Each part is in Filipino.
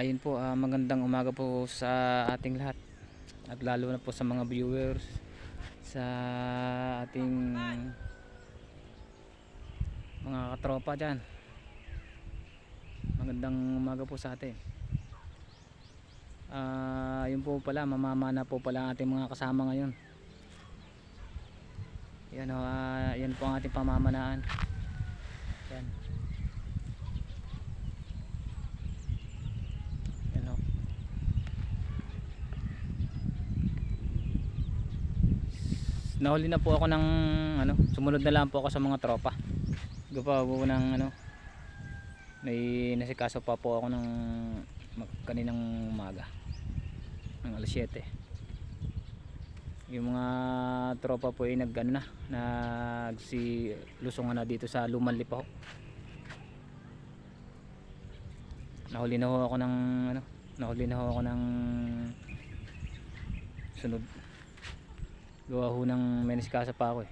Ayun po, magandang umaga po sa ating lahat at lalo na po sa mga viewers sa ating mga katropa dyan. Magandang umaga po sa atin. Yun po pala, mamamana po pala ang ating mga kasama ngayon. Yan, yan po ang ating pamamanaan. Yan. Nahuli na po ako ng sumunod na lang po ako sa mga tropa. Gawa po ng may nasikaso pa po ako ng kaninang umaga ng alas 7. Yung mga tropa po ay naglusungan na dito sa Lumanlipa ho. Nahuli na ho ako ng sunod. Gawa ho ng may nasikaso pa ako eh.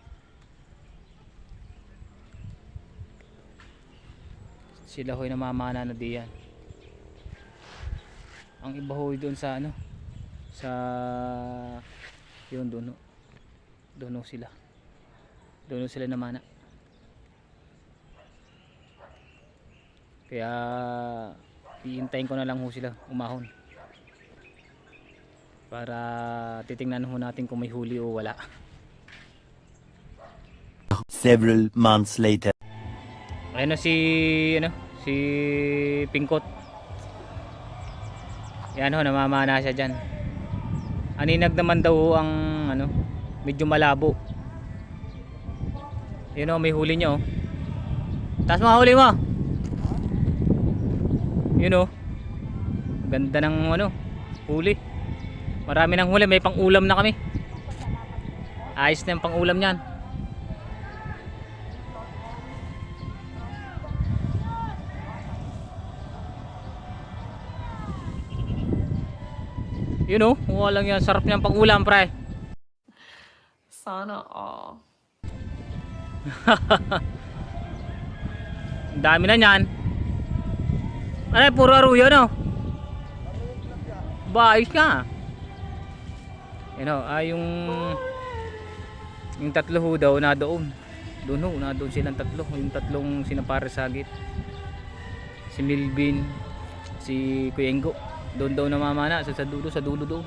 Sila ho'y namamana na diyan. Ang iba ho'y doon sa yun doon sila namana. Kaya iintayin ko na lang ho sila umahon para titingnan ho natin kung may huli o wala. Several months later. Ayun na si Pingkot. Yan ho, namamana siya dyan. Aninag naman daw ang medyo malabo. Yun o, may huli niya o. Taas mga huli mo. Yun o. Ganda ng huli. Marami ng huli, may pang-ulam na kami. Ayos na yung pang-ulam niyan. Yun o, walang yan. Sarap niyang pang-ulam, pre. Sana all. Ang dami na niyan. Ano, puro aruyo no? Ba, ayos ka. Yung tatlo ho daw na doon. Na doon silang tatlo. Yung tatlong sinaparesagit. Si Milvin, si Kuyengo. Doon daw namamana sa dulo doon.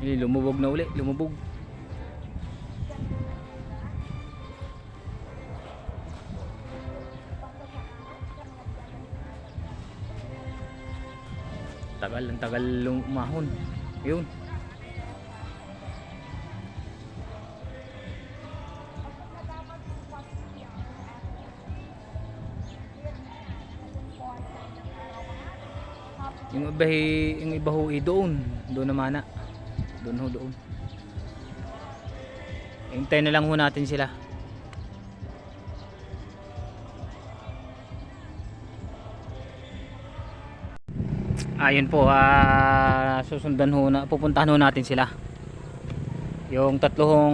Lumubog na uli, lumubog. Ang tagal lumahon. Yun. Yung iba ho doon naman na. Doon. Hintayin na lang ho natin sila. Ayun po, pupuntahan ho natin sila. Yung tatlong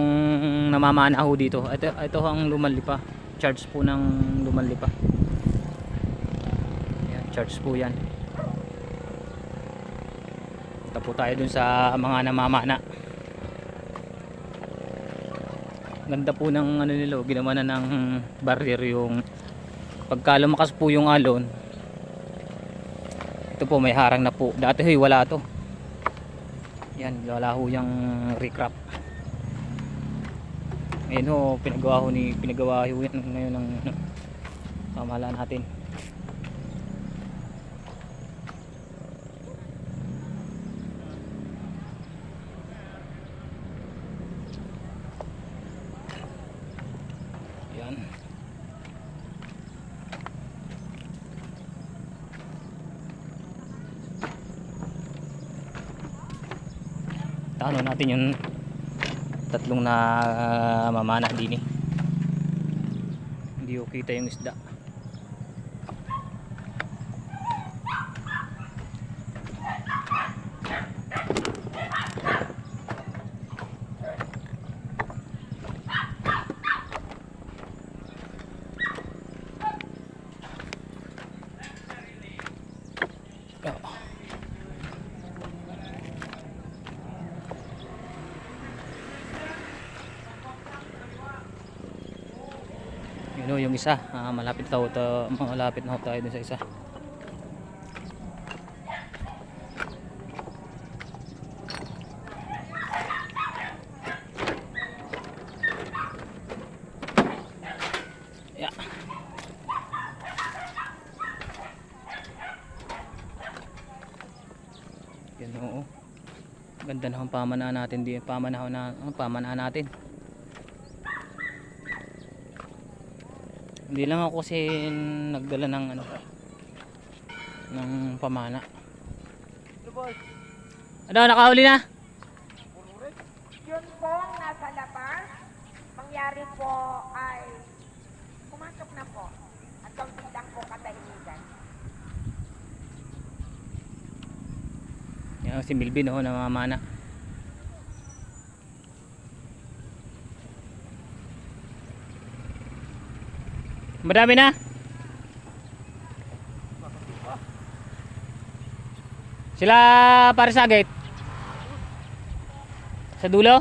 namamana ho dito. Ito ang Lumanlipa. Charge po ng Lumanlipa. Ayan, charge po yan. Punta po tayo dun sa mga namamana. Ganda po ng nila, ginawa na ng barrier yung pagka lumakas po yung alon. Ito po may harang na po. Dati hoy wala to. Yan, wala ho yung recrap. Ngayon ho, pinagawa ho yan ngayon ng pamahalaan natin. Yan. Tano natin yung tatlong na mamana din eh. Hindi ko kita yung isda. Yun o, yung isa, malapit na ho tayo dun sa isa. Yeah. Yan oo. Ganda na ang pamanaan natin din, pamanaan natin. Hindi lang ako kasi nagdala ng ano ng pamana. Ano, nakahuli na? Yun po ang nasa labas. Mangyari po ay pumasok na po. At ang biglang po katahimikan. Yan si Milvin oh, namamana. Madami na. Sila para sa gate. Sa dulo.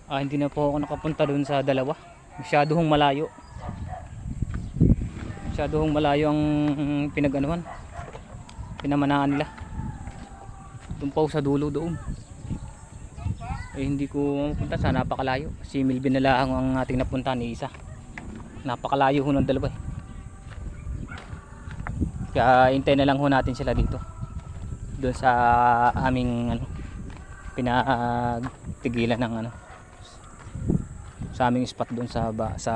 Hindi na po ako nakapunta doon sa dalawa. Masyadong malayo. Masyadong malayo ang pinag-anuhan. Pinamanaan nila. Doon pa sa dulo doon. Hindi ko mapunta sa napakalayo. Si Milvin na lang ang ating napunta ni isa. Napakalayo ho ng dalawa. Kaya hintay na lang ho natin sila dito. Doon sa aming pinagtigilan ng sa aming spot doon sa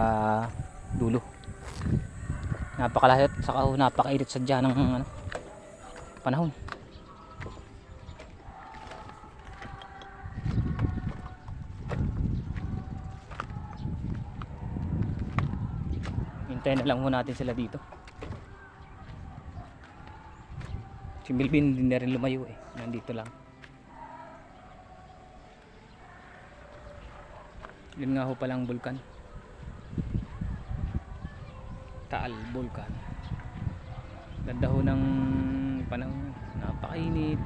dulo. Napakalayo at saka napakainit sadya ng panahon. Hintayin na lang ho natin sila dito. Si Milvin hindi na rin lumayo nandito lang. Yun nga ho palang bulkan. Taal Bulkan. Ganda ho ng panahon. Napakainit.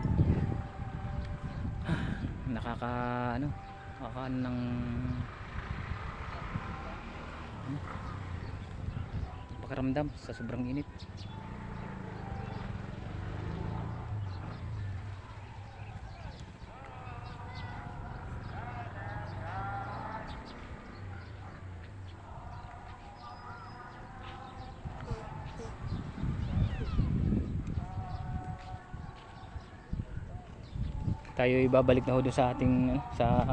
Nakaka ng pakiramdam sa sobrang init. Tayo ibabalik na ho doon sa ating sa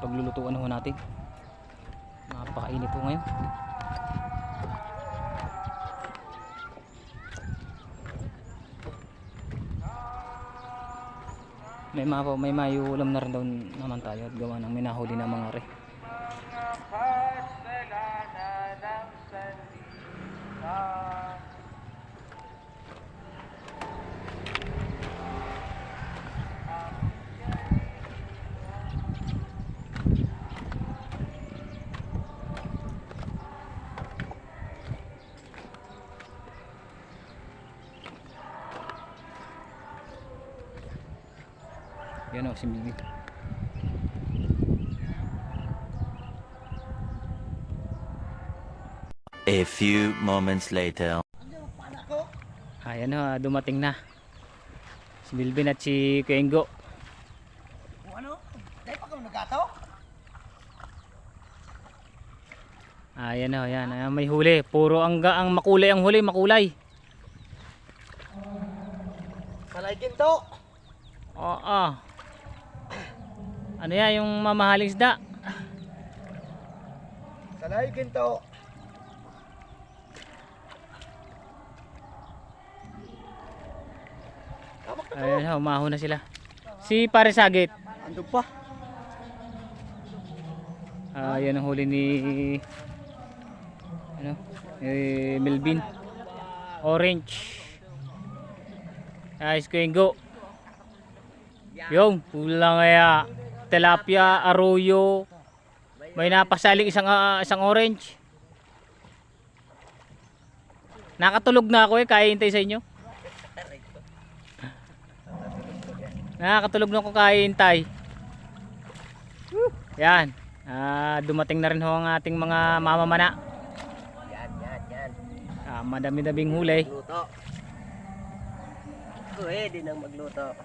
paglulutuan ho natin. Napakainit ho ngayon. May mayuulam na rin daw naman tayo at gawa ng minahuli na mga re. Yan o, si Milvin. A few moments later. Ayan o, dumating na si Milvin at si Kuyengo. Ano? Dahil pa kami nagkataw? Ayan o, yan. Ayan, may huli. Puro ang makulay ang huli, makulay. Salay ginto. Oo. Ano yan, yung mamahaling isda? Salay ginto. Ayan, umaho na sila. Si Pare Sagit. Ando pa. Yan ang huli ni Melvin. Orange. Ayos ko yung go. Yung pulang kaya tilapia, arroyo. May napasaling isang orange. Nakatulog na ako kaya hintay sa inyo. Nakakatulog na ko kahihintay. Yan. Dumating na rin ho ang ating mga mamamana. Yan. Madami-daming huli. Luto. Pwede nang magluto.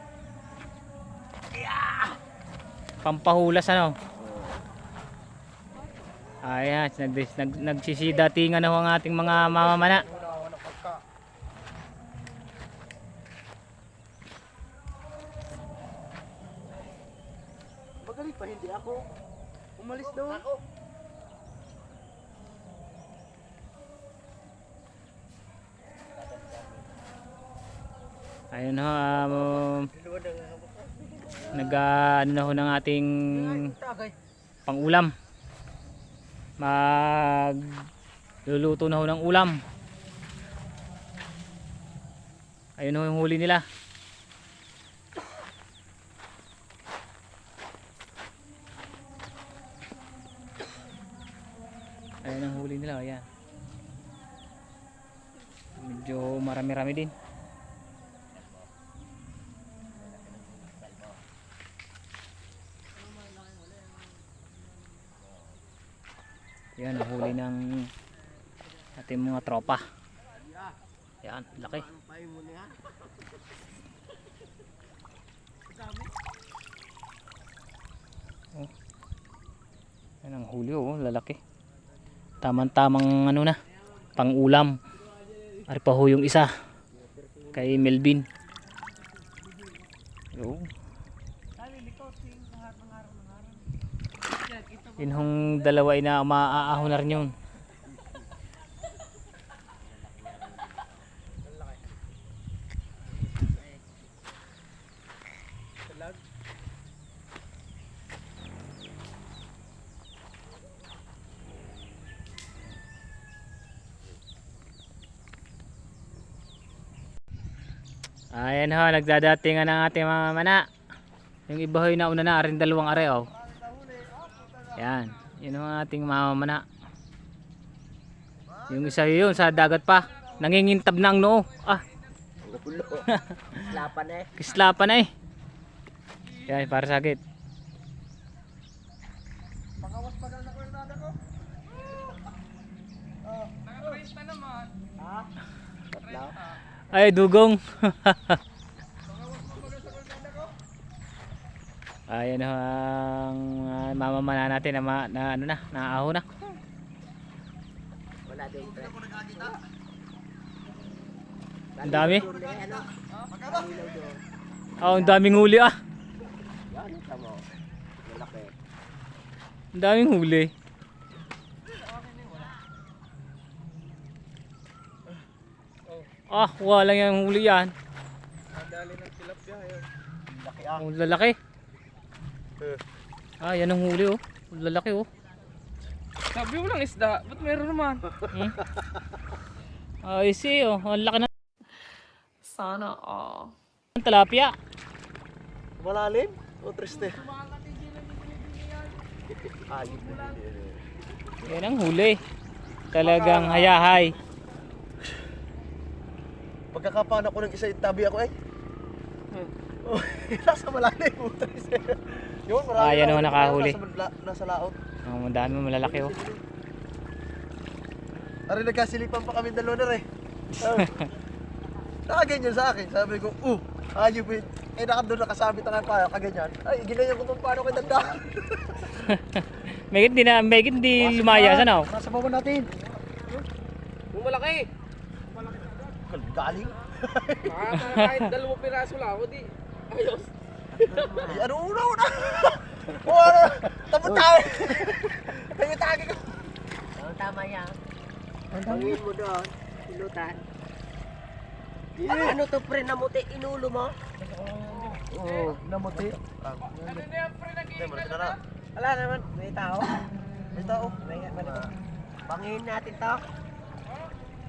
Pampahulas ano. Ayan, nagsisidatingan na ho ang ating mga mamamana. Magaling pa, hindi ako. Umalis daw ako. Ayun ho, ano na ho ng ating pang-ulam. Luluto na ho ng ulam. Ayun ho yung huli nila. Ayun ang huli nila, ayan. Medyo marami-rami din. Yan ang huli ng ating mga tropa. Yan, laki. Oh. Yan ang huli, oh, lalaki. Tamang-tamang ano na, pang-ulam. Ari pa ho yung isa kay Melvin. Oh. Yun hong dalawa ay na maaahon na rin yun. Ayan ho, nagdadatingan ang ating mga mana. Yung iba ho'y nauna na, rin dalawang are oh. Yan, yun ang ating mamamana. Yung isa yun sa dagat pa, nangingintab na ang noo. Lapan eh. Kislapan na eh. Yan, para sakit. Pakawas pa na ako yung nada ko. Naka-trace na naman. Ha? Tatlaw? Ay, dugong. Ayan ho ang mamamana natin na ano na, naaho na. Wala din pre. Ang dami. Ano? Oh, ang daming huli ah. Yan, tama. Malaki. Ang daming huli. Ah, walang yung huli yan. Nadali ng tilapia yun. Laki ah. Oh, lalaki. Yan ang huli oh. Lalaki oh. Sabi mo lang isda, ba't meron naman? Ay, see oh. Ang laki ng Sana all. tilapia. Malalim? O triste? Ayun. Yan ang huli. Talagang hayahay. Pagkakapan ako ng isa tabi ako eh. Oh, nasa malalim po triste. Yun, marami. Yan oh, nakahuli. Nasa laot. Ang dami malalaki oh. Ari nagkasilipan pa kami dalawa na rin. Nakaganyan sa akin. Sabi ko, ayun po. Eh doon nakasabit na nga kaganyan. Ay, ginanyan ko kung paano kayo dandahan. May di lumaya sana oh. Nasa baba natin. Kung malaki, Galing. kahit 2 piraso lang ako di. Ayos. Ay, ano una? Ano? Tayo. Tayo ko. Tama yan. Tangin mo doon. Pilutan. Ano to pre, namuti inulo mo? Oo, namuti. Ano na yan pre, nag-iingat na. Wala naman, may tao. May tao. Pangin natin to.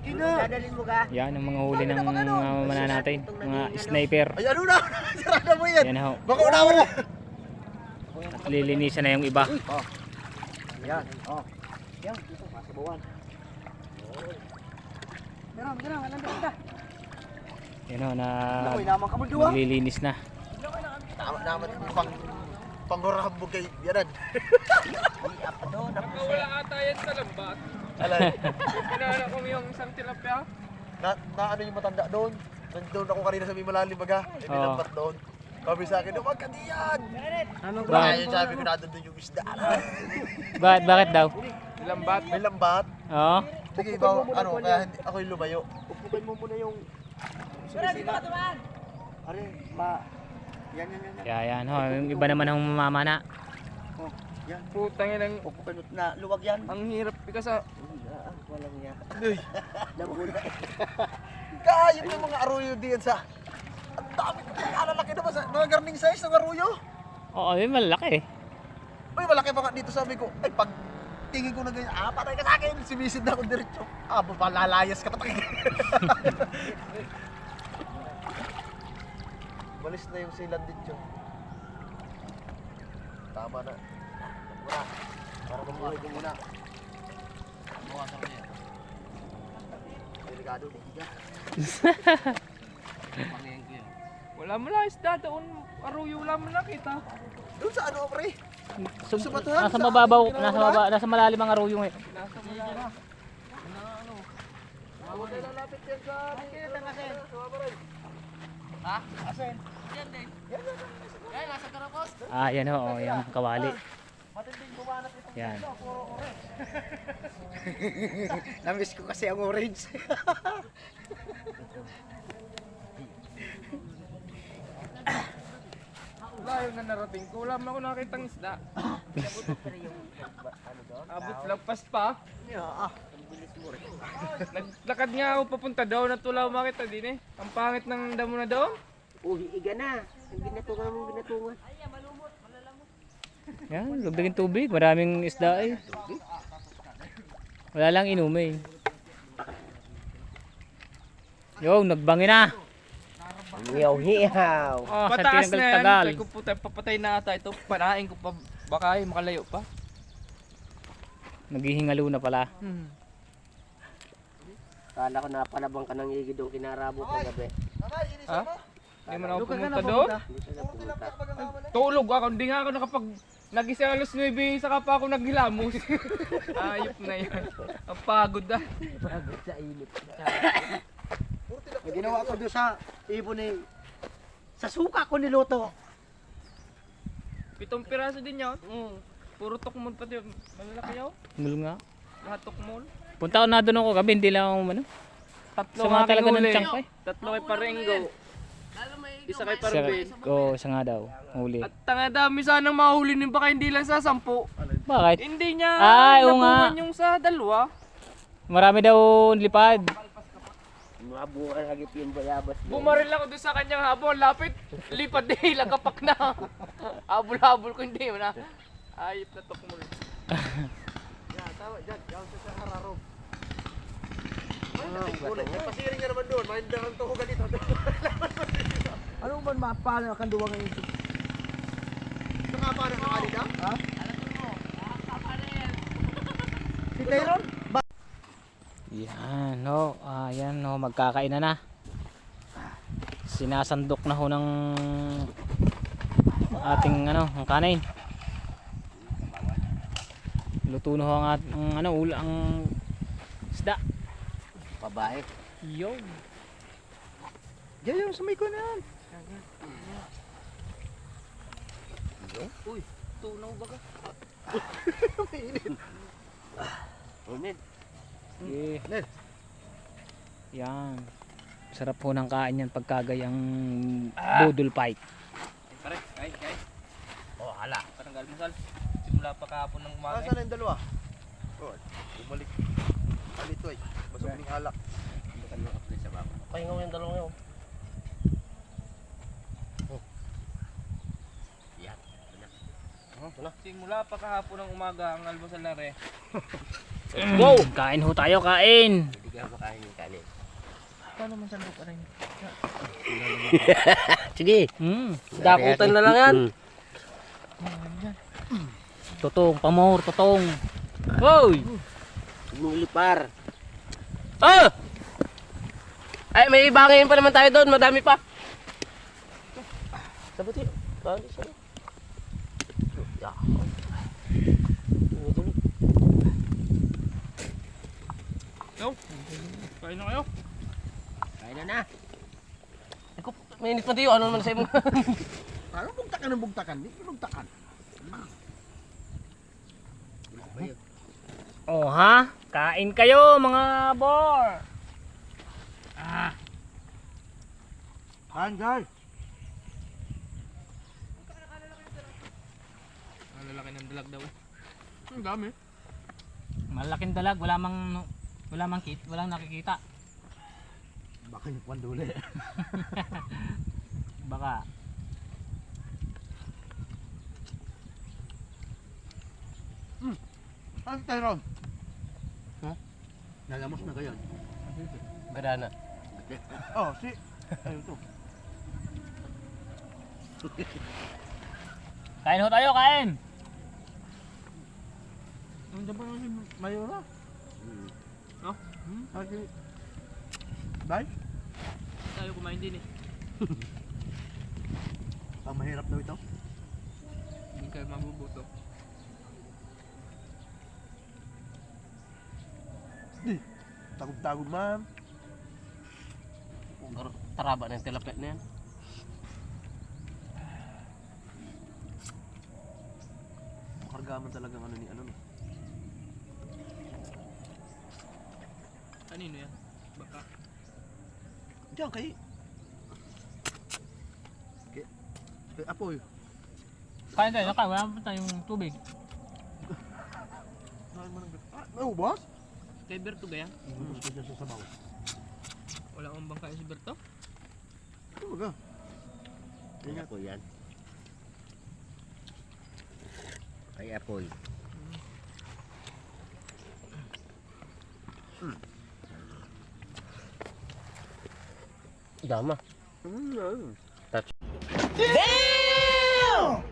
Ina. Dadalhin mo ga. Yan ang mga huli ng mamamana natin. Mga sniper. Ay, ano na? Sarada mo yan. Yan ho. Baka unawan na. At lilinisan na yung iba. Yan. Yan, dito masabawan. Meron, nandito ka. Yan ho, na Naku, inaman ka mo duwa. maglilinis na. Tama naman yung pangurahambog kay yanan. Wala ata yan sa lambat. Alay. Pinaanak ko yung isang tilapia. Na ano yung matanda doon? Nandun ako kanina sa may malalim baga. Eh, Oo. nilambat doon. Sabi sa akin, huwag ka diyan! Bakit? Bakit? Sabi ko na doon yung isda. Bakit daw? Lambat. May lambat. Oo. Sige, ikaw, ano, kaya hindi, ako yung lumayo. Upukin mo muna yung sumisila. Are, yan. Kaya yan ho, yung iba naman ang mamamana. Oh, yan. Putang ina ng Upukin mo na, luwag yan. ang hirap kasi Walang yan. Uy, nabuna. Kaya yung mga aruyo diyan sa... Ang dami ko, alalaki naman sa mga garning size ng aruyo. Oo, yun malaki. Uy, malaki pa nga dito sabi ko. Ay, pag tingin ko na ganyan, patay ka sa akin. Simisid na ako diretso. Lalayas ka patay. Balis na yung silan dito. Tama na. Muna. Para mabuhay ko muna. Bukasan ko yan. Delikado, diga. wala mo lang isda doon. Aruyo wala mo nakita. Doon sa ano, pre? Sa batuhan, nasa sa- mababaw, sa- nasa malalim ang arroyo ngayon. Nasa mula na. Huwag na lapit yan sa... Ha? Asen? Yan din. Yan, nasa karapos. Ah, yan ho, oh, yung kawali. Matinding bumanat itong Yan. puro orange. Namiss ko kasi ang orange. Wala yung narating ko. Wala mo ako nakitang isda. Abot lagpas pa. Naglakad nga ako papunta doon at wala akong makita din eh. Ang pangit ng damo na doon. Uy, iga na. Ang ginatungan mong ginatungan. Yan, lubig ng tubig, maraming isda eh. Wala lang inumin. Yo, nagbangi na. Hiyaw-hiyaw. Oh, sa Pataas na yan. tagal. Sabi ko puta, papatay na ata ito. Panain ko pa. Baka ay makalayo pa. Naghihingalo na pala. Kala ko napalabang ka ng igi doon kinarabo kagabi. Tatay, inis Ha? mo? Hindi mo na ako pumunta doon. Hindi ka na pumunta. Tulog ako. Hindi nga ako nakapag... Nagising alas 9, saka pa ako naghilamos. Ayop na yan. Ang pagod ah. Pagod sa init. Ang ginawa ko doon sa ibon eh. Sa suka ko niluto. 7 piraso din yun. Puro tukmol pati. Malalaki yun. Mul nga. Lahat tukmol. Punta ko na doon ako gabi, hindi lang ako ano. Tatlo Sa mga nga talaga ng huli. chunk pa eh. Tatlo kay Parengo. Isa kay Isa, Parvin. isa nga daw, huli. At tanga dami sanang mahuli nun baka hindi lang sa 10. Bakit? Hindi niya Ay, oo nga. nabuhan yung sa dalawa. Marami daw lipad. Mabuhay hagip yung bayabas. Bumaril ako doon sa kanyang habol. Lapit. Lipad eh. Lagapak na. Habol-habol ko hindi mo na. Ayop na tukmol. Yan, tama, dyan. Yan sa hararog. May pasiring ka naman doon. Mahindang ang tuhugan dito. Ano man mapala kang duwa ngayon? Nakapa na kanina? Ha? Si Tyron? Yan, no. Yan, no. Magkakain na. Sinasandok na ho ng ating ano, ang kanin. Luto na ho ang ano, ang isda. Babae. Yo. Yan yung sumay ko na yan. Uy, tunaw baga. Umin. Yeah. Ned. Yan. Sarap po ng kain yan pagkagayang budol fight. Pare, kain. Oh, hala. Parang galmusal. Simula pa kahapon ng umaga. Nasaan na yung dalawa? Oh, bumalik. Alito ay. Basog ng alak. Pahinga mo yung dalawang yun. Simula pa kahapon ng umaga ang almusal na re. Wow! Kain ho tayo, kain! Hindi ka makain yung kanin. Paano man sandok ka rin? Sige. Dakutan na lang yan. Totong, pamor, totong. Hoy! Lumilipar. Ah! Ay, may ibangin pa naman tayo doon. Madami pa. Sabuti. Bali sa'yo. Ya. Yo, kain na kayo. Kain na. Ako, mainit pa tayo. Ano naman sa'yo mo? Ano bugtakan ng bugtakan? Hindi bugtakan. Oh ha? Kain kayo mga bor. Kain, guys. Ang lalaki ng dalag daw. Ang dami. Malaking dalag, walang nakikita. Baka yung panduli. Baka Ano tayo ron? Nalamos na kayo. Gadana. Oh, si... Ayun to. kain ho tayo, kain. Nandiyan ba na si Mayora? Oh? Lagi... Bye? Tayo kumain din eh. Ang mahirap daw ito. Hindi kayo mabubuto. Tagod-tagod man. Taraba ng tilapia na yan. Makargaman talagang ano ni ano. No? Kanino yan? Baka. Diyan kay... Kay Apoy. Kain tayo, kain. Wala pa tayong tubig. Naubos? Kay Berto gaya? Ubos ko dyan sa sabaw. Wala kang bang kain si Berto? Ano ba? Kaya ko yan. Ay apoy. Dama. Touch. Damn!